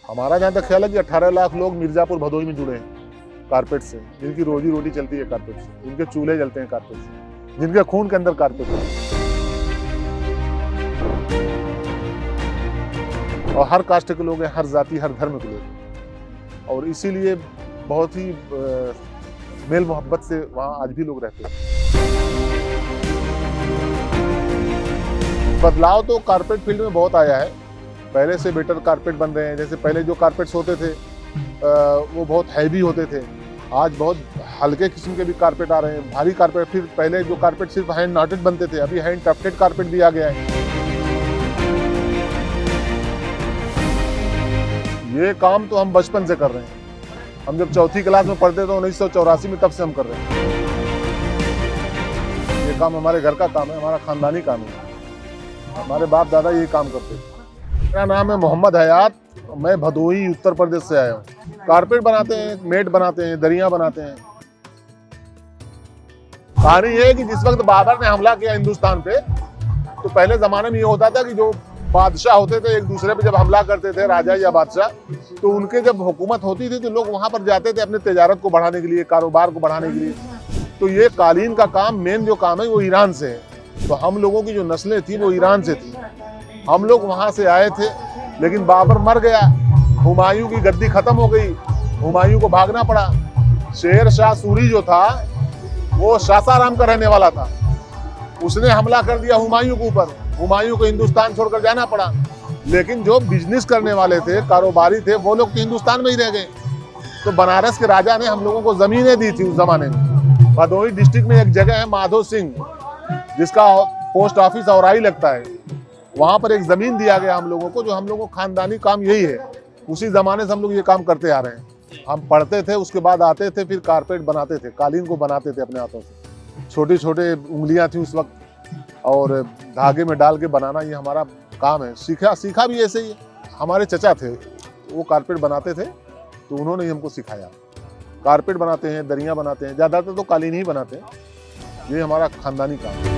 हमारा जहाँ तक ख्याल है कि 18 लाख लोग मिर्जापुर भदोही में जुड़े हैं कारपेट से, जिनकी रोजी रोटी चलती है कारपेट से, जिनके चूल्हे जलते हैं कारपेट से, जिनके खून के अंदर कारपेट है। और हर कास्ट के लोग हैं, हर जाति हर धर्म के लोग, और इसीलिए बहुत ही मेल मोहब्बत से वहाँ आज भी लोग रहते हैं। बदलाव तो कारपेट फील्ड में बहुत आया है, पहले से बेटर कारपेट बन रहे हैं। जैसे पहले जो कारपेट्स होते थे वो बहुत हैवी होते थे, आज बहुत हल्के किस्म के भी कारपेट आ रहे हैं, भारी कारपेट। फिर पहले जो कारपेट सिर्फ हैंड नॉटेड बनते थे, अभी हैंड टफ्टेड कारपेट भी आ गया है। ये काम तो हम बचपन से कर रहे हैं, हम जब चौथी क्लास में पढ़ते थे 1984 में, तब से हम कर रहे हैं। ये काम हमारे घर का काम है, हमारा खानदानी काम है, हमारे बाप दादा ये काम करते थे। मेरा नाम है मोहम्मद हयात, मैं भदोही उत्तर प्रदेश से आया हूँ। कारपेट बनाते हैं, मेट बनाते हैं, दरियां बनाते हैं। कहानी ये है कि जिस वक्त बाबर ने हमला किया हिंदुस्तान पे, तो पहले जमाने में ये होता था कि जो बादशाह होते थे एक दूसरे पे जब हमला करते थे, राजा या बादशाह, तो उनके जब हुकूमत होती थी तो लोग वहां पर जाते थे अपने तिजारत को बढ़ाने के लिए, कारोबार को बढ़ाने के लिए। तो ये कालीन का काम, मेन जो काम है वो ईरान से है। तो हम लोगों की जो नस्लें थी वो ईरान से थी, हम लोग वहां से आए थे। लेकिन बाबर मर गया, हुमायूं की गद्दी खत्म हो गई, हुमायूं को भागना पड़ा। शेर शाह सूरी जो था वो सासाराम का रहने वाला था, उसने हमला कर दिया हुमायूं के ऊपर, हुमायूं को हिंदुस्तान छोड़कर जाना पड़ा। लेकिन जो बिजनेस करने वाले थे, कारोबारी थे, वो लोग तो हिंदुस्तान में ही रह गए। तो बनारस के राजा ने हम लोगों को जमीनें दी थी उस जमाने में। भदोही डिस्ट्रिक्ट में एक जगह है माधो सिंह, जिसका पोस्ट ऑफिस औराई लगता है, वहां पर एक जमीन दिया गया हम लोगों को, जो हम लोगों को खानदानी काम यही है। उसी जमाने से हम लोग ये काम करते आ रहे हैं। हम पढ़ते थे, उसके बाद आते थे, फिर कारपेट बनाते थे, कालीन को बनाते थे अपने हाथों से। छोटे छोटे उंगलियां थी उस वक्त, और धागे में डाल के बनाना ये हमारा काम है। सीखा भी ऐसे ही है। हमारे चचा थे, वो कारपेट बनाते थे, तो उन्होंने ही हमको सिखाया। कारपेट बनाते हैं, दरियां बनाते हैं, ज़्यादातर तो कालीन ही बनाते हैं। ये हमारा खानदानी काम है।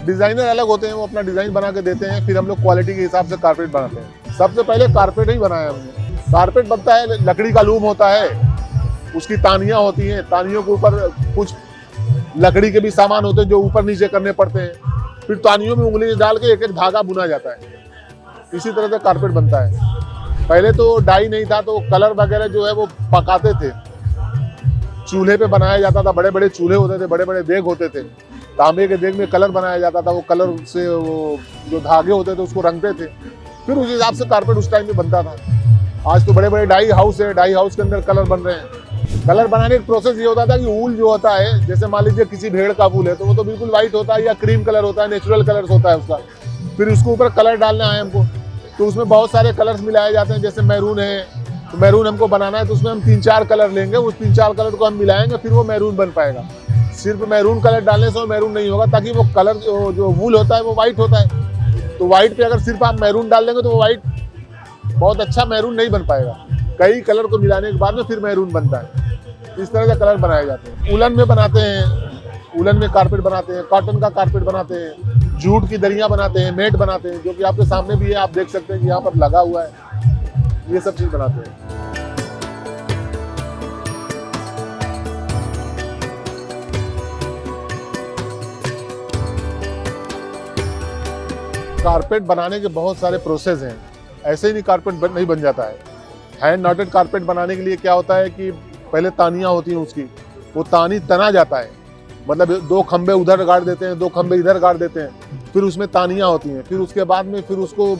डिज़ाइनर अलग होते हैं, वो अपना डिज़ाइन बना के देते हैं, फिर हम लोग क्वालिटी के हिसाब से कारपेट बनाते हैं। सबसे पहले कारपेट ही बनाया हमने। कारपेट बनता है, लकड़ी का लूम होता है, उसकी तानियाँ होती हैं, तानियों के ऊपर कुछ लकड़ी के भी सामान होते हैं जो ऊपर नीचे करने पड़ते हैं। फिर तानियों में उंगली डाल के एक एक धागा बुना जाता है। इसी तरह से कारपेट बनता है। पहले तो डाई नहीं था, तो कलर वगैरह जो है वो पकाते थे, चूल्हे पे बनाया जाता था। बड़े बड़े चूल्हे होते थे, बड़े बड़े देग होते थे, तांबे के देग में कलर बनाया जाता था। वो कलर से वो जो धागे होते थे उसको रंगते थे, फिर उस हिसाब से कारपेट उस टाइम में बनता था। आज तो बड़े बड़े डाई हाउस है, डाई हाउस के अंदर कलर बन रहे हैं। कलर बनाने का प्रोसेस ये होता था कि ऊल जो होता है, जैसे मान लीजिए किसी भेड़ का ऊल है, तो वो तो बिल्कुल व्हाइट होता है या क्रीम कलर होता है, नेचुरल कलर्स होता है उसका। फिर उसके ऊपर कलर डालना है हमको, तो उसमें बहुत सारे कलर्स मिलाए जाते हैं। जैसे मैरून है, तो मैरून हमको बनाना है, तो उसमें हम 3-4 कलर लेंगे, उस 3-4 कलर को हम मिलाएंगे, फिर वो मैरून बन पाएगा। सिर्फ मैरून कलर डालने से वो मैरून नहीं होगा, ताकि वो कलर जो वूल होता है वो वाइट होता है। तो वाइट पे अगर सिर्फ आप मैरून डाल देंगे तो वो वाइट बहुत अच्छा मैरून नहीं बन पाएगा। कई कलर को मिलाने के बाद में फिर मैरून बनता है। इस तरह से कलर बनाए जाते हैं। उलन में बनाते हैं, उलन में कारपेट बनाते हैं, कॉटन का कारपेट बनाते हैं, जूट की दरियां बनाते हैं, मेट बनाते हैं, जो कि आपके सामने भी है, आप देख सकते हैं कि यहाँ पर लगा हुआ है। ये सब चीज़ बनाते हैं। कारपेट बनाने के बहुत सारे प्रोसेस हैं, ऐसे ही नहीं कारपेट नहीं बन जाता है। हैंड नॉटेड कारपेट बनाने के लिए क्या होता है कि पहले तानियाँ होती हैं उसकी, वो तानी तना जाता है, मतलब 2 खंबे उधर गाड़ देते हैं, 2 खंबे इधर गाड़ देते हैं, फिर उसमें तानियाँ होती हैं। फिर उसके बाद में फिर उसको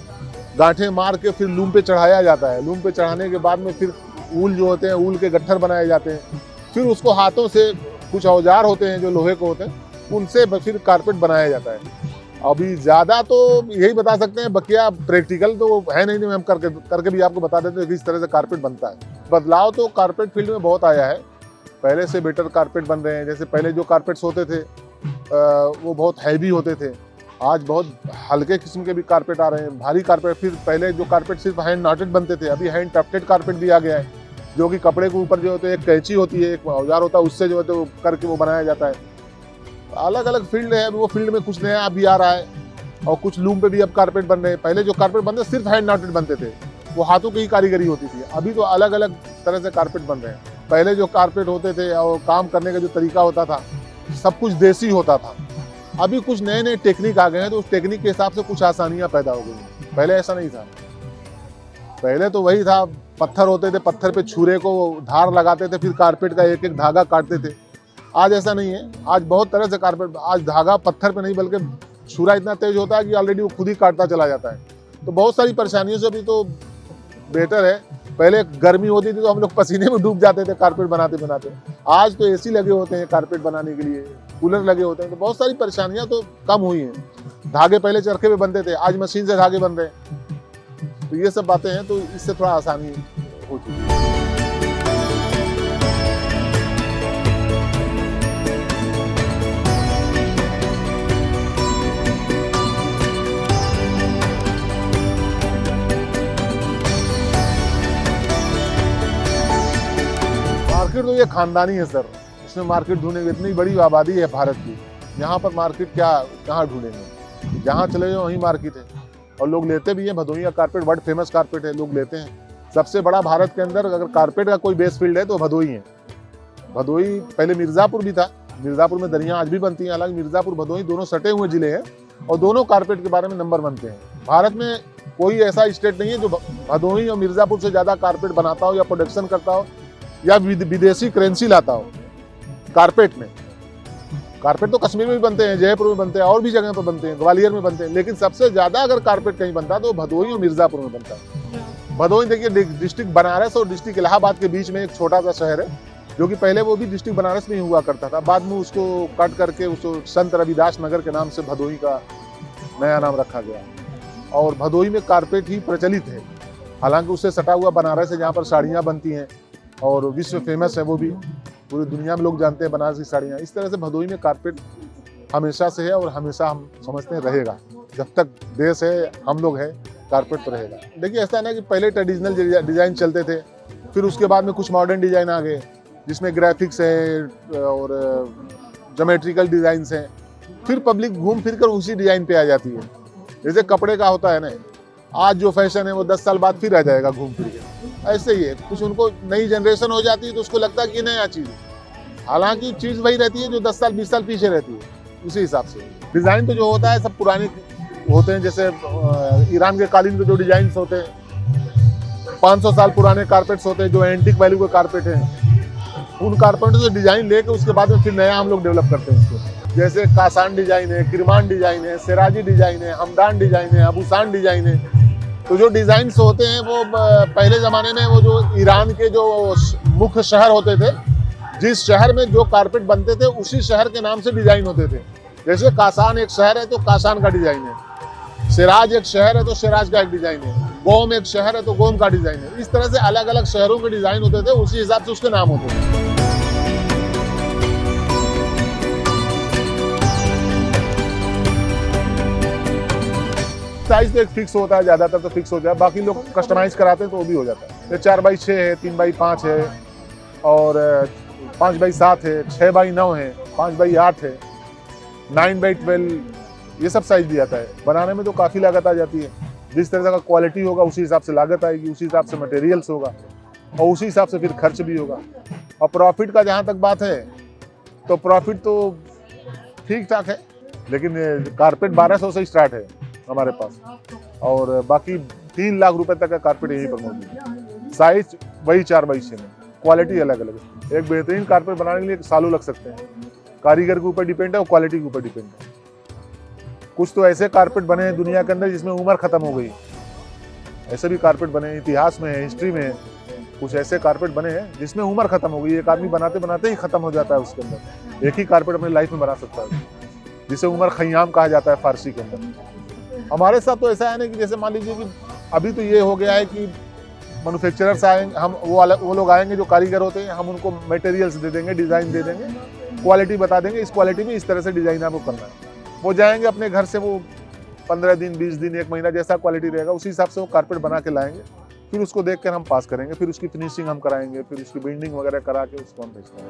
गांठें मार के फिर लूम पे चढ़ाया जाता है। लूम पे चढ़ाने के बाद में फिर ऊल जो होते हैं, ऊल के गट्ठर बनाए जाते हैं। फिर उसको हाथों से, कुछ औजार होते हैं जो लोहे के होते हैं, उनसे फिर कारपेट बनाया जाता है। अभी ज़्यादा तो यही बता सकते हैं, बकिया प्रैक्टिकल तो है नहीं, हम करके भी आपको बता देते हैं कि इस तरह से कारपेट बनता है। बदलाव तो कारपेट फील्ड में बहुत आया है, पहले से बेटर कारपेट बन रहे हैं। जैसे पहले जो कारपेट्स होते थे वो बहुत हैवी होते थे, आज बहुत हल्के किस्म के भी कारपेट आ रहे हैं, भारी कारपेट। फिर पहले जो कारपेट सिर्फ हैंड नॉटेड बनते थे, अभी हैंड टफ्टेड कारपेट भी आ गया है। जो कि कपड़े के ऊपर जो होते हैं एक कैंची होती है, एक औजार होता है, उससे जो है तो करके वो बनाया जाता है। अलग अलग फील्ड है, वो फील्ड में कुछ नया भी आ रहा है और कुछ लूम पे भी अब कारपेट बन रहे हैं। पहले जो कारपेट बनते सिर्फ हैंड नॉटेड बनते थे, वो हाथों की ही कारीगरी होती थी। अभी तो अलग अलग तरह से कारपेट बन रहे हैं। पहले जो कारपेट होते थे और काम करने का जो तरीका होता था सब कुछ देसी होता था। अभी कुछ नए नए टेक्निक आ गए हैं, तो उस टेक्निक के हिसाब से कुछ आसानियां पैदा हो गई हैं। पहले ऐसा नहीं था। पहले तो वही था, पत्थर होते थे, पत्थर पे छुरे को धार लगाते थे, फिर कारपेट का एक एक धागा काटते थे। आज ऐसा नहीं है। आज बहुत तरह से कारपेट, आज धागा पत्थर पे नहीं बल्कि छुरा इतना तेज होता है कि ऑलरेडी वो खुद ही काटता चला जाता है। तो बहुत सारी परेशानियों से अभी तो बेटर है। पहले गर्मी होती थी तो हम लोग पसीने में डूब जाते थे कारपेट बनाते बनाते। आज तो एसी लगे होते हैं कारपेट बनाने के लिए, कूलर लगे होते हैं, तो बहुत सारी परेशानियां तो कम हुई हैं। धागे पहले चरखे पे बनते थे, आज मशीन से धागे बन रहे हैं। तो ये सब बातें हैं, तो इससे थोड़ा आसानी हो चुकी है। मार्केट तो ये खानदानी है सर, इसमें मार्केट ढूंढेंगे, इतनी बड़ी आबादी है भारत की, यहाँ पर मार्केट क्या कहाँ ढूंढेंगे? जहाँ चले जाओ वहीं मार्केट है और लोग लेते भी हैं। भदोही का कारपेट वर्ल्ड फेमस कारपेट है, लोग लेते हैं। सबसे बड़ा भारत के अंदर अगर कारपेट का कोई बेस फील्ड है तो भदोही है। भदोही पहले मिर्ज़ापुर भी था, मिर्ज़ापुर में दरिया आज भी बनती हैं। हालांकि मिर्ज़ापुर भदोही दोनों सटे हुए जिले हैं और दोनों कारपेट के बारे में नंबर बनते हैं। भारत में कोई ऐसा स्टेट नहीं है जो भदोही और मिर्ज़ापुर से ज़्यादा कारपेट बनाता हो या प्रोडक्शन करता हो या विदेशी करेंसी लाता हो कारपेट में। कारपेट तो कश्मीर में भी बनते हैं, जयपुर में बनते हैं, और भी जगह पर बनते हैं, ग्वालियर में बनते हैं, लेकिन सबसे ज्यादा अगर कारपेट कहीं बनता है तो भदोही और मिर्ज़ापुर में बनता है। भदोही देखिए डिस्ट्रिक्ट बनारस और डिस्ट्रिक्ट इलाहाबाद के बीच में एक छोटा सा शहर है, जो कि पहले वो भी डिस्ट्रिक्ट बनारस में ही हुआ करता था। बाद में उसको कट करके उसको संत रविदास नगर के नाम से भदोही का नया नाम रखा गया और भदोही में कारपेट ही प्रचलित है। हालांकि उससे सटा हुआ बनारस है, जहाँ पर साड़ियाँ बनती हैं और विश्व फेमस है, वो भी पूरी दुनिया में लोग जानते हैं बनारस की साड़ियाँ। इस तरह से भदोही में कारपेट हमेशा से है और हमेशा हम समझते हैं रहेगा। जब तक देश है, हम लोग हैं, कारपेट तो रहेगा। देखिए ऐसा ना कि पहले ट्रेडिशनल डिज़ाइन चलते थे, फिर उसके बाद में कुछ मॉडर्न डिज़ाइन आ गए जिसमें ग्राफिक्स है और ज्योमेट्रिकल डिज़ाइंस हैं। फिर पब्लिक घूम फिर कर उसी डिज़ाइन पे आ जाती है। जैसे कपड़े का होता है ना, आज जो फैशन है वो 10 साल बाद फिर आ जाएगा घूम फिर के। ऐसे ही है, कुछ उनको नई जनरेशन हो जाती है तो उसको लगता है कि नया चीज़ है। हालांकि चीज़ वही रहती है जो 10 साल 20 साल पीछे रहती है। उसी हिसाब से डिज़ाइन तो जो होता है सब पुराने होते हैं। जैसे ईरान के कालीन के जो डिज़ाइन होते हैं, 500 साल पुराने कारपेट्स होते हैं जो एंटिक वैल्यू के कारपेट हैं। उन कारपेटों से डिज़ाइन लेके उसके बाद में फिर नया हम लोग डेवलप करते हैं उसको। जैसे कासान डिज़ाइन है, किरमान डिज़ाइन है, सिराजी डिज़ाइन है, हमदान डिज़ाइन है, अबूसान डिज़ाइन है। तो जो डिज़ाइंस होते हैं वो पहले ज़माने में वो जो ईरान के जो मुख्य शहर होते थे, जिस शहर में जो कारपेट बनते थे उसी शहर के नाम से डिज़ाइन होते थे। जैसे कासान एक शहर है तो कासान का डिज़ाइन है, सिराज एक शहर है तो सिराज का एक डिज़ाइन है, गोम एक शहर है तो गोम का डिज़ाइन है। इस तरह से अलग अलग शहरों के डिज़ाइन होते थे, उसी हिसाब से उसके नाम होते थे। साइज तो एक फिक्स होता है, ज़्यादातर तो फिक्स होता है, बाकी लोग कस्टमाइज कराते हैं तो वो भी हो जाता है। ये 4x6 है, 3x5 है और 5x7 है, 6x9 है, 5x8 है, 9x12, ये सब साइज भी आता है। बनाने में तो काफ़ी लागत आ जाती है। जिस तरह का क्वालिटी होगा उसी हिसाब से लागत आएगी, उसी हिसाब से मटेरियल्स होगा और उसी हिसाब से फिर खर्च भी होगा। और प्रॉफिट का जहाँ तक बात है तो प्रॉफिट तो ठीक ठाक है, लेकिन कारपेट 1200 से स्टार्ट है हमारे पास और बाकी 3 लाख रुपए तक का कारपेट यहीं पर मौजूद है। साइज वही 4x6 में, क्वालिटी अलग अलग है। एक बेहतरीन कारपेट बनाने के लिए सालों लग सकते हैं। कारीगर के ऊपर डिपेंड है और क्वालिटी के ऊपर डिपेंड है। कुछ तो ऐसे कारपेट बने हैं दुनिया के अंदर जिसमें उम्र खत्म हो गई, ऐसे भी कारपेट बने, इतिहास में है, हिस्ट्री में है। कुछ ऐसे कारपेट बने हैं जिसमें उम्र खत्म हो गई, एक आदमी बनाते बनाते ही खत्म हो जाता है उसके अंदर। एक ही कारपेट अपनी लाइफ में बना सकता है, जिसे उमर खयाम कहा जाता है फारसी के अंदर। हमारे साथ तो ऐसा है ना कि जैसे मान लीजिए कि अभी तो ये हो गया है कि मैन्युफैक्चरर्स आएंगे, हम वो लोग आएंगे जो कारीगर होते हैं, हम उनको मटेरियल्स दे देंगे, डिज़ाइन दे देंगे, क्वालिटी बता देंगे, इस क्वालिटी में इस तरह से डिज़ाइन आपको करना है। वो जाएंगे अपने घर से, वो 15 दिन 20 दिन 1 महीना जैसा क्वालिटी रहेगा उसी हिसाब से वो कारपेट बना के लाएंगे फिर उसको देख कर हम पास करेंगे, फिर उसकी फिनिशिंग हम कराएंगे, फिर उसकी बिल्डिंग वगैरह करा के उसको हम भेजते हैं।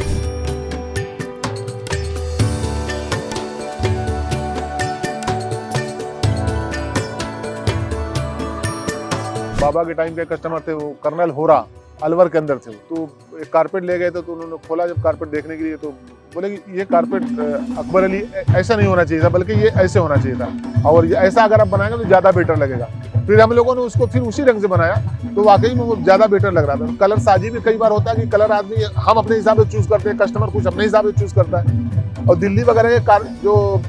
बाबा के टाइम के कस्टमर थे, वो कर्नल होरा अलवर के अंदर थे। तो एक कारपेट ले गए थे, तो उन्होंने खोला जब कारपेट देखने के लिए, तो बोले कि ये कारपेट अकबर अली ऐसा नहीं होना चाहिए था, बल्कि ये ऐसे होना चाहिए था, और ये ऐसा अगर आप बनाएंगे तो ज़्यादा बेटर लगेगा। फिर हम लोगों ने उसको फिर उसी रंग से बनाया, तो वाकई में वो ज़्यादा बेटर लग रहा था। कलर साजी भी कई बार होता है कि कलर आदमी हम अपने हिसाब से चूज़ करते हैं, कस्टमर कुछ अपने हिसाब से चूज़ करता है। और दिल्ली वगैरह के जो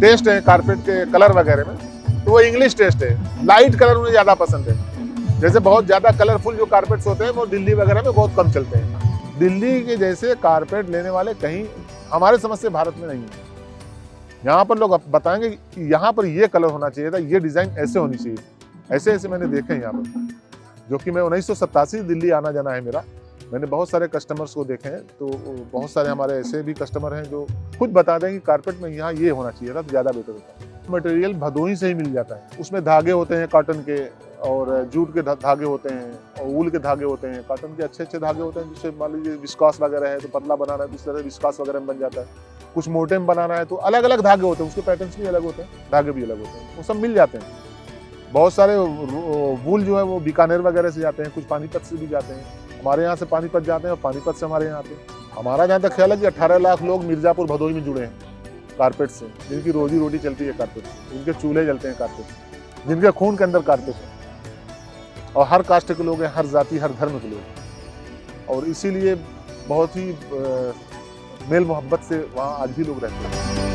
टेस्ट है कारपेट के कलर वगैरह में, तो वो इंग्लिश टेस्ट है, लाइट कलर उन्हें ज़्यादा पसंद है। जैसे बहुत ज़्यादा कलरफुल जो कारपेट्स होते हैं वो दिल्ली वगैरह में बहुत कम चलते हैं। दिल्ली के जैसे कारपेट लेने वाले कहीं हमारे समझ से भारत में नहीं है। यहाँ पर लोग बताएंगे कि यहाँ पर ये कलर होना चाहिए था, ये डिज़ाइन ऐसे होनी चाहिए। ऐसे ऐसे मैंने देखे हैं यहाँ पर, जो कि मैं 1987 दिल्ली आना जाना है मेरा। मैंने बहुत सारे कस्टमर्स को देखे हैं, तो बहुत सारे हमारे ऐसे भी कस्टमर हैं जो खुद बता दें कि कारपेट में यहाँ ये होना चाहिए था, तो ज़्यादा बेटर होता है। मटेरियल भदोही से ही मिल जाता है, उसमें धागे होते हैं कॉटन के, और जूट के धागे होते हैं, और वूल के धागे होते हैं। कॉटन के अच्छे अच्छे धागे होते हैं, जिससे मान लीजिए विस्कास वगैरह है तो पतला बनाना है तो इस तरह विस्कास वगैरह में बन जाता है। कुछ मोटे में बनाना है तो अलग अलग धागे होते हैं, उसके पैटर्न्स भी अलग होते हैं, धागे भी अलग होते हैं, वो सब मिल जाते हैं। बहुत सारे वूल जो है वो बीकानेर वगैरह से जाते हैं, कुछ पानीपत से भी जाते हैं। हमारे यहाँ से पानीपत जाते हैं और पानीपत से हमारे यहाँ आते हैं। हमारा जहाँ तक ख्याल है कि 18 लाख लोग मिर्जापुर भदोही में जुड़े हैं कारपेट से, जिनकी रोजी रोटी चलती है कारपेट से, जिनके चूल्हे जलते हैं कारपेट से, जिनके खून के अंदर कारपेट है। और हर कास्ट के लोग हैं, हर जाति हर धर्म के लोग हैं, और इसीलिए बहुत ही मेल मोहब्बत से वहाँ आज भी लोग रहते हैं।